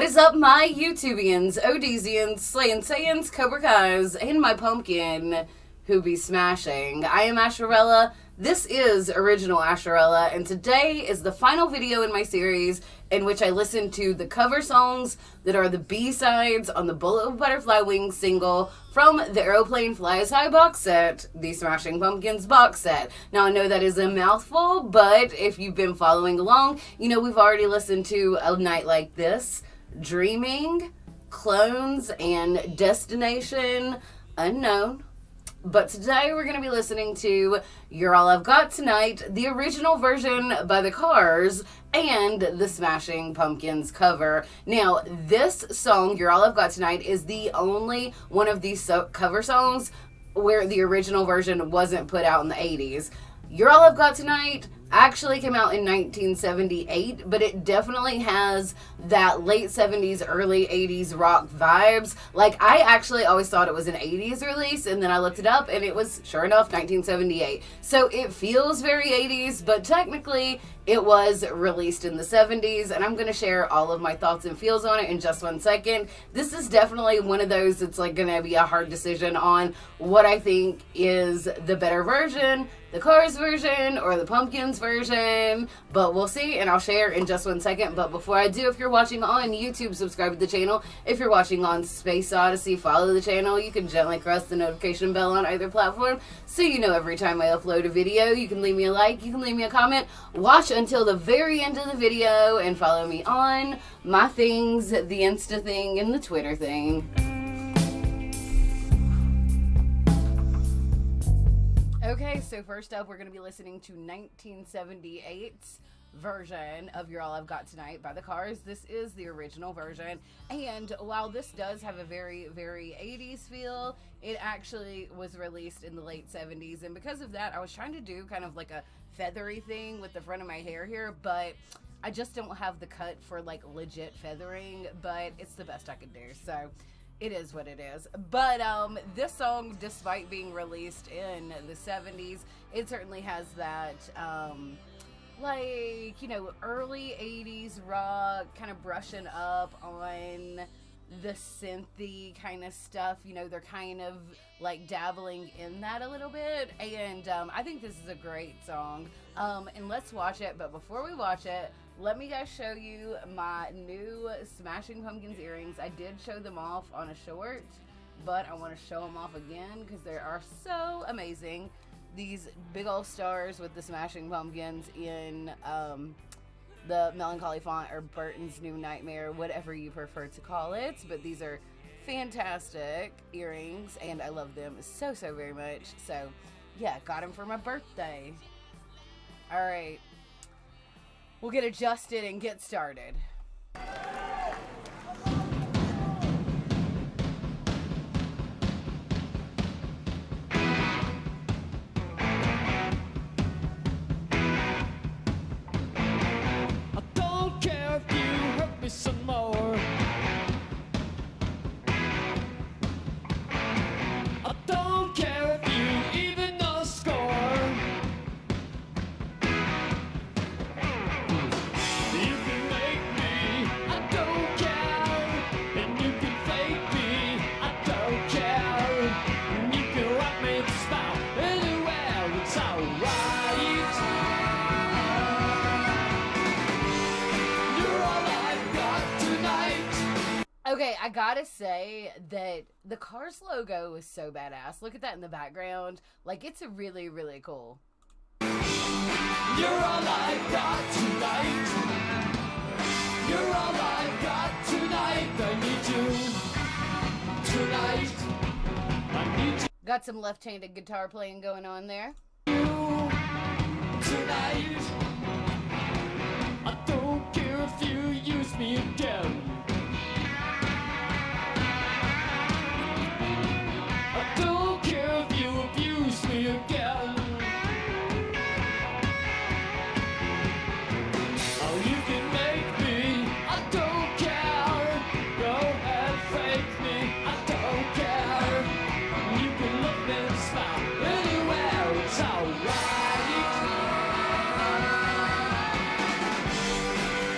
is up, my YouTubians, ODYSEEans, Slayin, Sayins, Cobra Kais, and my pumpkin who be smashing. I am Asherella. This is Original Asherella, and today is the final video in my series in which I listen to the cover songs that are the B-sides on the Bullet with Butterfly Wings single from the Aeroplane Flies High box set, the Smashing Pumpkins box set. Now, I know that is a mouthful, but if you've been following along, you know we've already listened to A Night Like This, Dreaming, Clones, and Destination Unknown. But today we're going to be listening to You're All I've Got Tonight, the original version by the Cars, and the Smashing Pumpkins cover. Now, this song, You're All I've Got Tonight, is the only one of these cover songs where the original version wasn't put out in the 80s. You're All I've Got Tonight actually came out in 1978, but it definitely has that late 70s, early 80s rock vibes. Like, I actually always thought it was an 80s release, and then I looked it up, and it was, sure enough, 1978. So it feels very 80s, but technically it was released in the 70s, and I'm going to share all of my thoughts and feels on it in just 1 second. This is definitely one of those that's like going to be a hard decision on what I think is the better version, the Cars version or the Pumpkins version, but we'll see, and I'll share in just 1 second. But before I do, if you're watching on YouTube, subscribe to the channel. If you're watching on Space Odyssey, follow the channel. You can gently press the notification bell on either platform so you know every time I upload a video. You can leave me a like, you can leave me a comment, watch until the very end of the video, and follow me on my things, the Insta thing and the Twitter thing. Okay, so first up, we're going to be listening to 1978's version of You're All I've Got Tonight by the Cars. This is the original version, and while this does have a very, very 80s feel, it actually was released in the late 70s, and because of that, I was trying to do kind of like a feathery thing with the front of my hair here, but I just don't have the cut for like legit feathering, but it's the best I could do, so it is what it is. But this song, despite being released in the 70s, it certainly has that like, you know, early 80s rock, kind of brushing up on the synthy kind of stuff. You know, they're kind of like dabbling in that a little bit, and I think this is a great song, and let's watch it. But before we watch it, let me guys show you my new Smashing Pumpkins earrings. I did show them off on a short, but I want to show them off again because they are so amazing. These big old stars with the Smashing Pumpkins in the Melancholy font, or Burton's New Nightmare, whatever you prefer to call it. But these are fantastic earrings, and I love them so, so very much. So, yeah, got them for my birthday. Alright, we'll get adjusted and get started. Some more. I don't care if you even know the score. You can make me, I don't care. And you can fake me, I don't care. And you can rock me to smile anywhere, it's alright. Okay, I gotta say that the Cars logo is so badass. Look at that in the background. Like, it's a really, really cool. You're all I've got tonight. You're all I've got tonight. I need you tonight. I need you Got some left-handed guitar playing going on there. tonight. I don't care if you use me again. I don't care if you abuse me again. Oh, you can make me, I don't care. Go ahead, fake me, I don't care. You can look and smile anywhere, it's alright.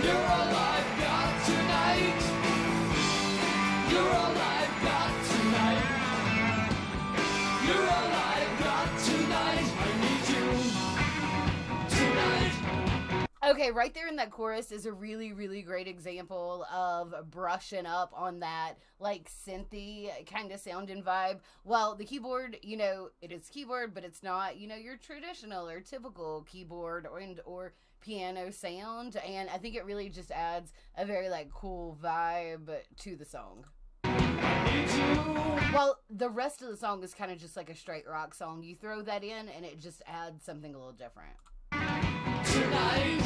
You're all I've got. You're all I've got tonight. You're all I've got tonight. I need you tonight. Okay, right there in that chorus is a really, really great example of brushing up on that, like, synthy kind of sound and vibe. While the keyboard, you know, it is keyboard, but it's not, you know, your traditional or typical keyboard or piano sound. And I think it really just adds a very, like, cool vibe to the song. Well, the rest of the song is kind of just like a straight rock song. You throw that in and it just adds something a little different. Tonight.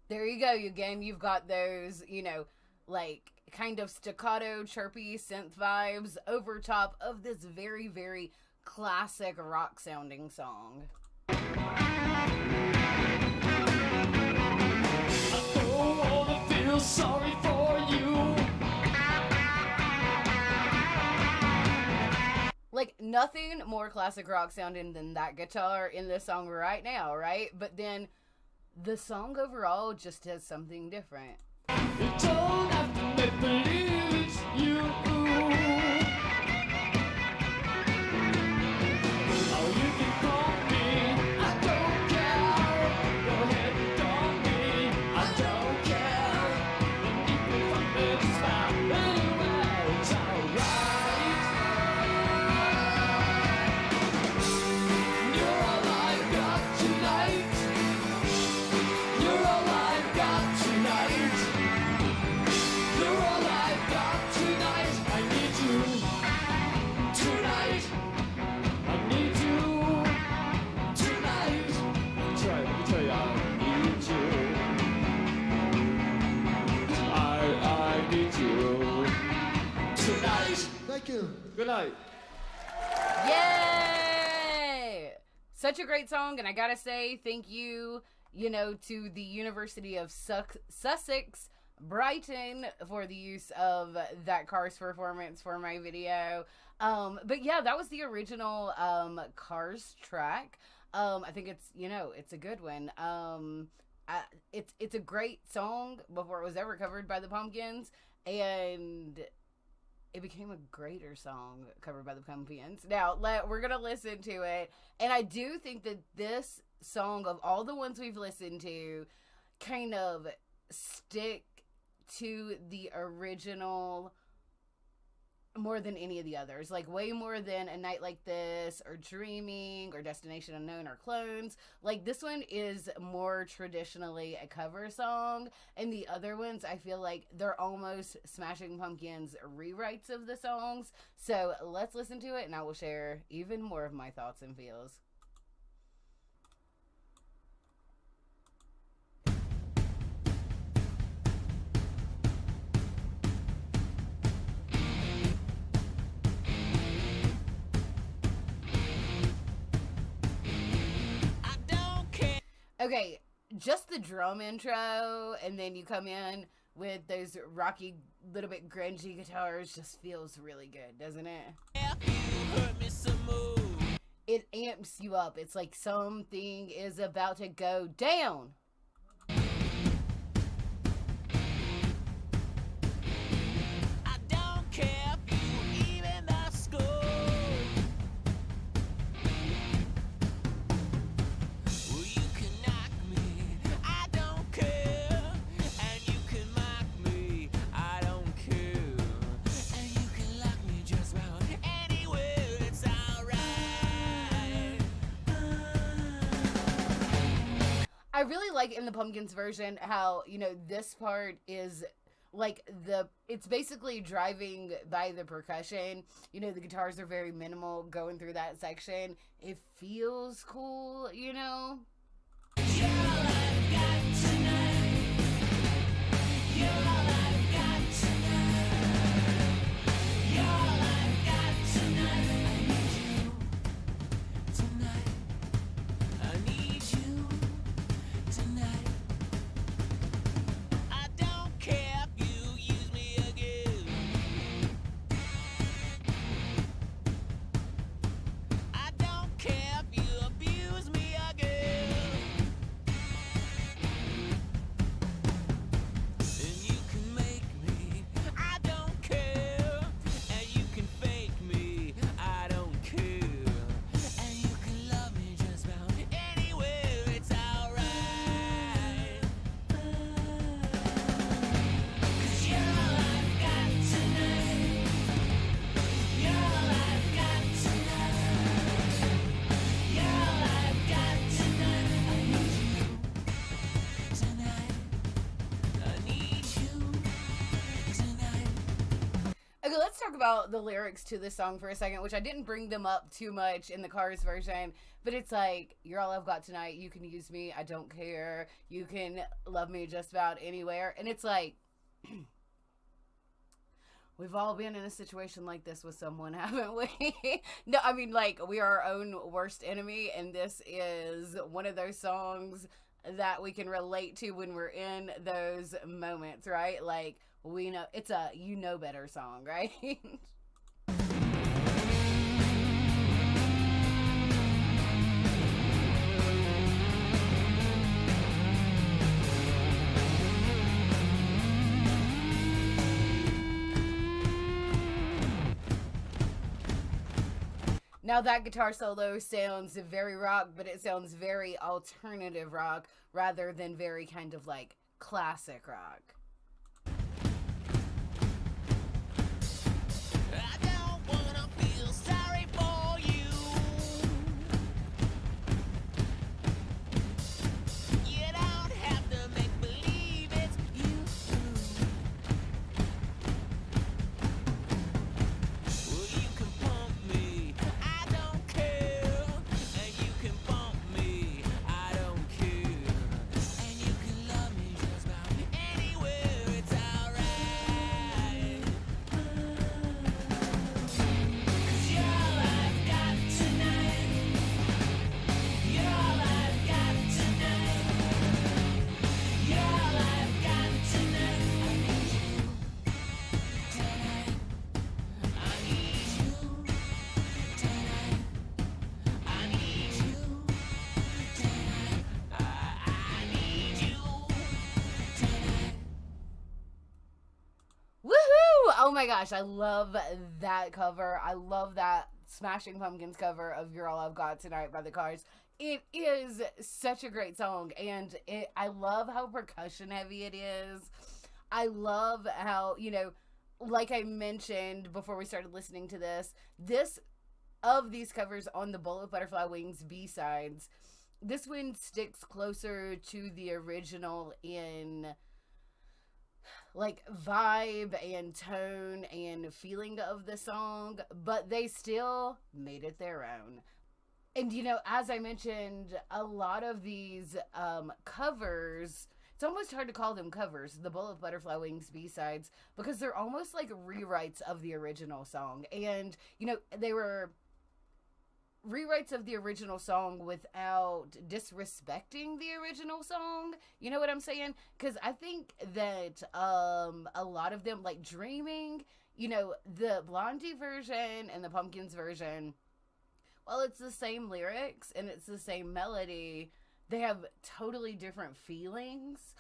There you go. Again, you've got those, you know, like kind of staccato, chirpy synth vibes over top of this very, very classic rock sounding song. I don't wanna feel sorry for you. Like, nothing more classic rock sounding than that guitar in this song right now, right? But then the song overall just has something different. You don't have to make believe it's you. Oh, you can call me, I don't care. Go ahead and call me, I don't care. And you can fuck me just about anywhere, it's alright. You're all I've got tonight. You're all I've got tonight. You're all I've got tonight. I need you tonight. I need you tonight. That's right, let me tell you, I need you. I need you tonight. Thank you. Good night. Yay! Such a great song, and I gotta say thank you, you know, to the University of Sussex, Brighton, for the use of that Cars performance for my video. But yeah, that was the original Cars track. I think it's, you know, it's a good one. It's a great song before it was ever covered by the Pumpkins, and it became a greater song covered by the Pumpkins. Now, we're going to listen to it. And I do think that this song, of all the ones we've listened to, kind of stick to the original more than any of the others. Like, way more than A Night Like This, or Dreaming, or Destination Unknown, or Clones. Like, this one is more traditionally a cover song, and the other ones, I feel like they're almost Smashing Pumpkins rewrites of the songs. So let's listen to it, and I will share even more of my thoughts and feels. Okay, just the drum intro, and then you come in with those rocky, little bit grungy guitars, just feels really good, doesn't it? It amps you up. It's like something is about to go down. I don't care if you even the score. Well, you can knock me, I don't care. And you can mock me, I don't care. And you can lock me just about anywhere, it's alright. I really like in the Pumpkins version how, you know, this part is like it's basically driving by the percussion. You know, the guitars are very minimal going through that section. It feels cool, you know? You're all I've got tonight. You're all I've got tonight. You're all I've got tonight. I need you tonight. I don't care if you use me again. Okay, let's talk about the lyrics to this song for a second, which I didn't bring them up too much in the Cars version, but it's like, you're all I've got tonight, you can use me, I don't care, you can love me just about anywhere, and it's like, we've all been in a situation like this with someone, haven't we? No, I mean, like, we are our own worst enemy, and this is one of those songs that we can relate to when we're in those moments, right? Like, we know, it's a you know better song, right? Now that guitar solo sounds very rock, but it sounds very alternative rock rather than very kind of like classic rock. I don't wanna feel sorry for you. You don't have to make believe it's you. Well, you can pump me, I don't care. And you can bump me, I don't care. And you can love me just about anywhere, it's alright. 'Cause you're all I've got tonight. You're all I've got tonight. You're all I've got tonight. I need you tonight. I need you tonight. I need you tonight. Woohoo! Oh my gosh, I love that cover. I love that Smashing Pumpkins cover of You're All I've Got Tonight by the Cars. It is such a great song, and I love how percussion heavy it is. I love how, you know, like I mentioned before we started listening to this of these covers on the Bullet Butterfly Wings B-sides, this one sticks closer to the original in like vibe and tone and feeling of the song, but they still made it their own. And you know, as I mentioned, a lot of these covers, it's almost hard to call them covers, the Bullet Butterfly Wings B-sides, because they're almost like rewrites of the original song. And you know, they were rewrites of the original song without disrespecting the original song. You know what I'm saying? Because I think that a lot of them, like Dreaming, you know, the Blondie version and the Pumpkins version, while it's the same lyrics and it's the same melody, they have totally different feelings.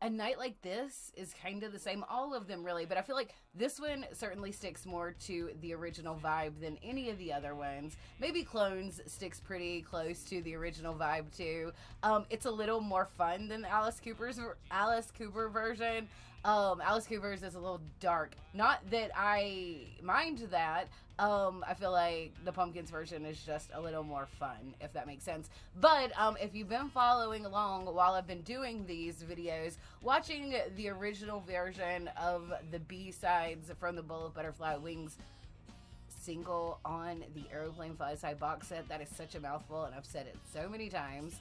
A Night Like This is kind of the same, all of them really, but I feel like this one certainly sticks more to the original vibe than any of the other ones. Maybe Clones sticks pretty close to the original vibe too. It's a little more fun than Alice Cooper version. Alice Cooper's is a little dark. Not that I mind that. I feel like the Pumpkins version is just a little more fun, if that makes sense. But if you've been following along while I've been doing these videos, watching the original version of the B-sides from the Bullet Butterfly Wings single on the Aeroplane Fly-Side box set, that is such a mouthful, and I've said it so many times.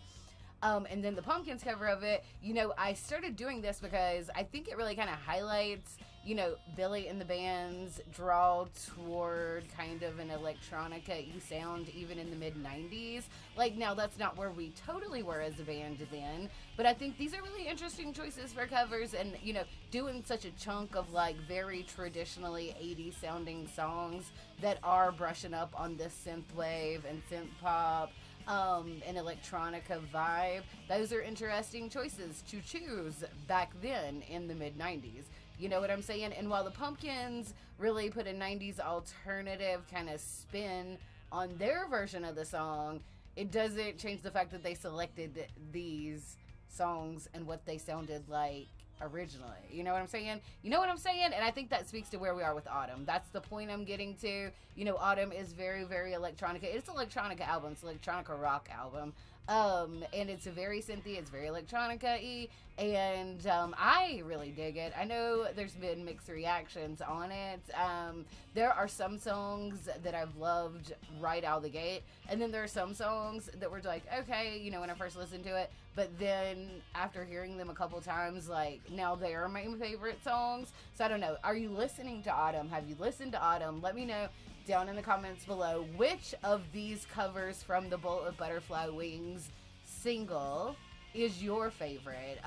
And then the Pumpkins cover of it, you know, I started doing this because I think it really kind of highlights, you know, Billy and the band's draw toward kind of an electronica-y sound even in the mid-90s. Like, now that's not where we totally were as a band then, but I think these are really interesting choices for covers, and, you know, doing such a chunk of, like, very traditionally 80s sounding songs that are brushing up on this synthwave and synth pop, an electronica vibe. Those are interesting choices to choose back then in the mid-90s. You know what I'm saying? And while the Pumpkins really put a 90s alternative kind of spin on their version of the song, it doesn't change the fact that they selected these songs and what they sounded like originally. You know what I'm saying? You know what I'm saying? And I think that speaks to where we are with Autumn. That's the point I'm getting to. You know, Autumn is very, very electronica. It's an electronica album. It's an electronica rock album. And it's very synthy, it's very electronica-y, and I really dig it. I know there's been mixed reactions on it. There are some songs that I've loved right out of the gate, and then there are some songs that were like, okay, you know, when I first listened to it, but then after hearing them a couple times, like, now they are my favorite songs. So I don't know. Are you listening to Autumn? Have you listened to Autumn? Let me know down in the comments below which of these covers from the Bolt of Butterfly Wings single is your favorite.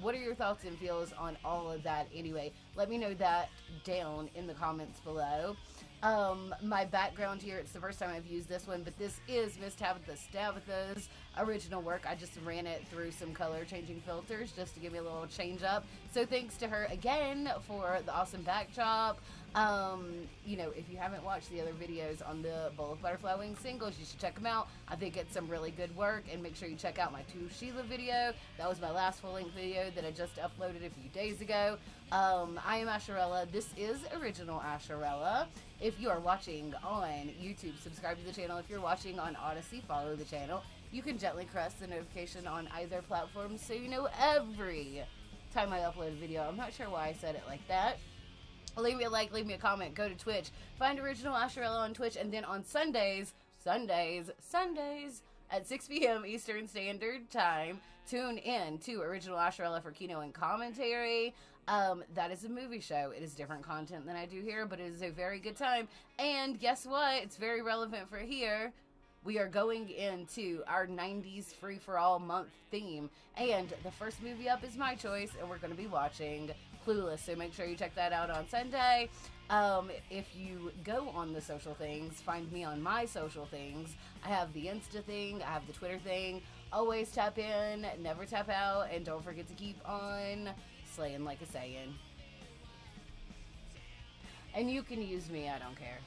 What are your thoughts and feels on all of that anyway? Let me know that down in the comments below. My background here, it's the first time I've used this one, but this is Miss Tabitha's original work. I just ran it through some color changing filters just to give me a little change up. So thanks to her again for the awesome backdrop. You know, if you haven't watched the other videos on the Bowl of Butterfly Wings singles, you should check them out. I think it's some really good work, and make sure you check out my To Sheila video. That was my last full-length video that I just uploaded a few days ago. I am Asherella. This is original Asherella. If you are watching on YouTube, subscribe to the channel. If you're watching on ODYSEE, follow the channel. You can gently press the notification on either platform so you know every time I upload a video. I'm not sure why I said it like that. Leave me a like, leave me a comment, go to Twitch, find original Asherella on Twitch, and then on Sundays at 6 p.m. Eastern Standard Time, tune in to Original Asherella for Kino and commentary. That is a movie show. It is different content than I do here, but it is a very good time. And guess what? It's very relevant for here. We are going into our 90s free-for-all month theme, and the first movie up is my choice, and we're going to be watching Clueless, so make sure you check that out on Sunday. If you go on the social things, find me on my social things. I have the Insta thing, I have the Twitter thing. Always tap in, never tap out, and don't forget to keep on slaying like a Sayin. And you can use me, I don't care.